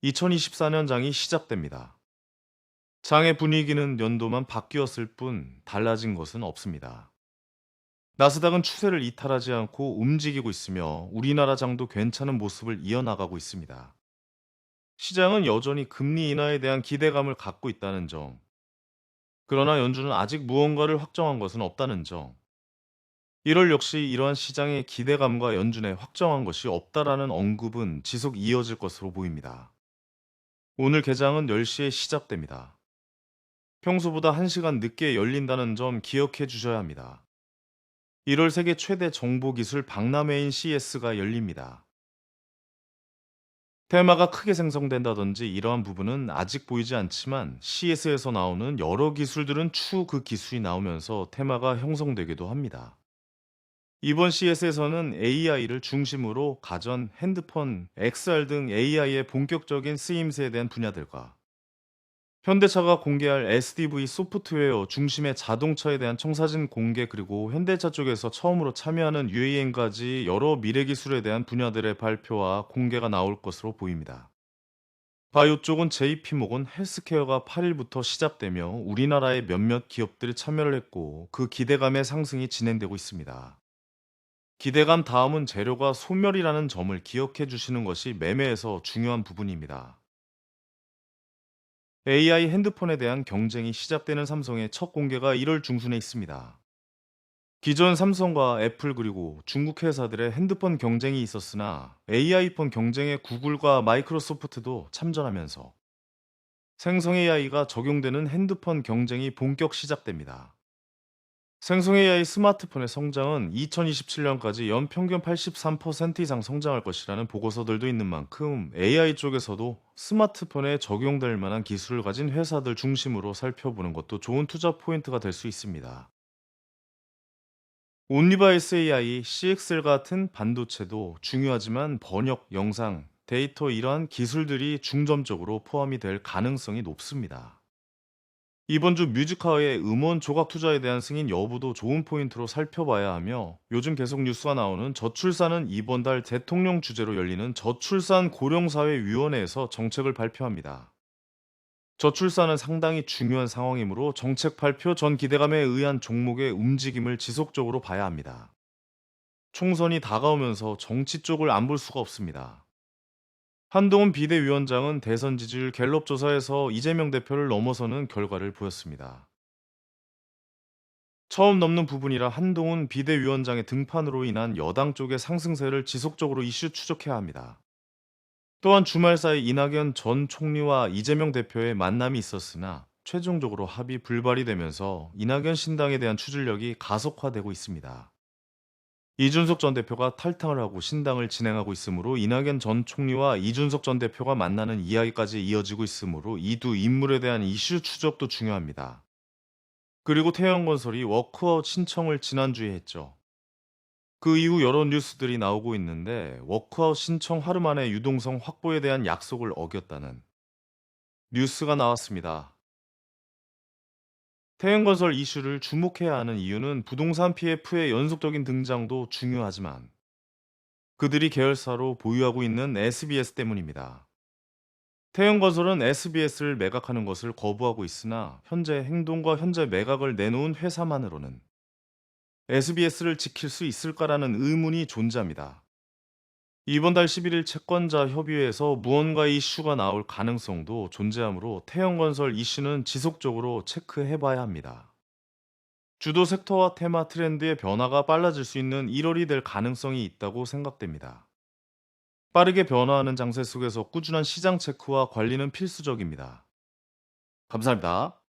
2024년 장이 시작됩니다. 장의 분위기는 연도만 바뀌었을 뿐 달라진 것은 없습니다. 나스닥은 추세를 이탈하지 않고 움직이고 있으며 우리나라 장도 괜찮은 모습을 이어나가고 있습니다. 시장은 여전히 금리 인하에 대한 기대감을 갖고 있다는 점, 그러나 연준은 아직 무언가를 확정한 것은 없다는 점, 1월 역시 이러한 시장의 기대감과 연준의 확정한 것이 없다라는 언급은 지속 이어질 것으로 보입니다. 오늘 개장은 10시에 시작됩니다. 평소보다 1시간 늦게 열린다는 점 기억해 주셔야 합니다. 1월 세계 최대 정보기술 박람회인 CES가 열립니다. 테마가 크게 생성된다든지 이러한 부분은 아직 보이지 않지만 CES에서 나오는 여러 기술들은 추후 그 기술이 나오면서 테마가 형성되기도 합니다. 이번 CES에서는 AI를 중심으로 가전, 핸드폰, XR 등 AI의 본격적인 쓰임새에 대한 분야들과 현대차가 공개할 SDV 소프트웨어 중심의 자동차에 대한 청사진 공개, 그리고 현대차 쪽에서 처음으로 참여하는 UAM까지 여러 미래 기술에 대한 분야들의 발표와 공개가 나올 것으로 보입니다. 바이오 쪽은 JP모건 헬스케어가 8일부터 시작되며 우리나라의 몇몇 기업들이 참여를 했고 그 기대감의 상승이 진행되고 있습니다. 기대감 다음은 재료가 소멸이라는 점을 기억해 주시는 것이 매매에서 중요한 부분입니다. AI 핸드폰에 대한 경쟁이 시작되는 삼성의 첫 공개가 1월 중순에 있습니다. 기존 삼성과 애플 그리고 중국 회사들의 핸드폰 경쟁이 있었으나 AI폰 경쟁에 구글과 마이크로소프트도 참전하면서 생성 AI가 적용되는 핸드폰 경쟁이 본격 시작됩니다. 생성 AI 스마트폰의 성장은 2027년까지 연평균 83% 이상 성장할 것이라는 보고서들도 있는 만큼 AI 쪽에서도 스마트폰에 적용될 만한 기술을 가진 회사들 중심으로 살펴보는 것도 좋은 투자 포인트가 될 수 있습니다. 온리바이스 AI, CXL 같은 반도체도 중요하지만 번역, 영상, 데이터 이러한 기술들이 중점적으로 포함이 될 가능성이 높습니다. 이번 주 뮤지카의 음원 조각 투자에 대한 승인 여부도 좋은 포인트로 살펴봐야 하며, 요즘 계속 뉴스가 나오는 저출산은 이번 달 대통령 주재로 열리는 저출산 고령사회위원회에서 정책을 발표합니다. 저출산은 상당히 중요한 상황이므로 정책 발표 전 기대감에 의한 종목의 움직임을 지속적으로 봐야 합니다. 총선이 다가오면서 정치 쪽을 안 볼 수가 없습니다. 한동훈 비대위원장은 대선 지지율 갤럽 조사에서 이재명 대표를 넘어서는 결과를 보였습니다. 처음 넘는 부분이라 한동훈 비대위원장의 등판으로 인한 여당 쪽의 상승세를 지속적으로 이슈 추적해야 합니다. 또한 주말 사이 이낙연 전 총리와 이재명 대표의 만남이 있었으나 최종적으로 합의 불발이 되면서 이낙연 신당에 대한 추진력이 가속화되고 있습니다. 이준석 전 대표가 탈당을 하고 신당을 진행하고 있으므로 이낙연 전 총리와 이준석 전 대표가 만나는 이야기까지 이어지고 있으므로 이 두 인물에 대한 이슈 추적도 중요합니다. 그리고 태영건설이 워크아웃 신청을 지난주에 했죠. 그 이후 여러 뉴스들이 나오고 있는데 워크아웃 신청 하루 만에 유동성 확보에 대한 약속을 어겼다는 뉴스가 나왔습니다. 태영건설 이슈를 주목해야 하는 이유는 부동산 PF의 연속적인 등장도 중요하지만 그들이 계열사로 보유하고 있는 SBS 때문입니다. 태영건설은 SBS를 매각하는 것을 거부하고 있으나 현재 행동과 현재 매각을 내놓은 회사만으로는 SBS를 지킬 수 있을까라는 의문이 존재합니다. 이번 달 11일 채권자 협의회에서 무언가 이슈가 나올 가능성도 존재하므로 태영건설 이슈는 지속적으로 체크해 봐야 합니다. 주도 섹터와 테마 트렌드의 변화가 빨라질 수 있는 1월이 될 가능성이 있다고 생각됩니다. 빠르게 변화하는 장세 속에서 꾸준한 시장 체크와 관리는 필수적입니다. 감사합니다.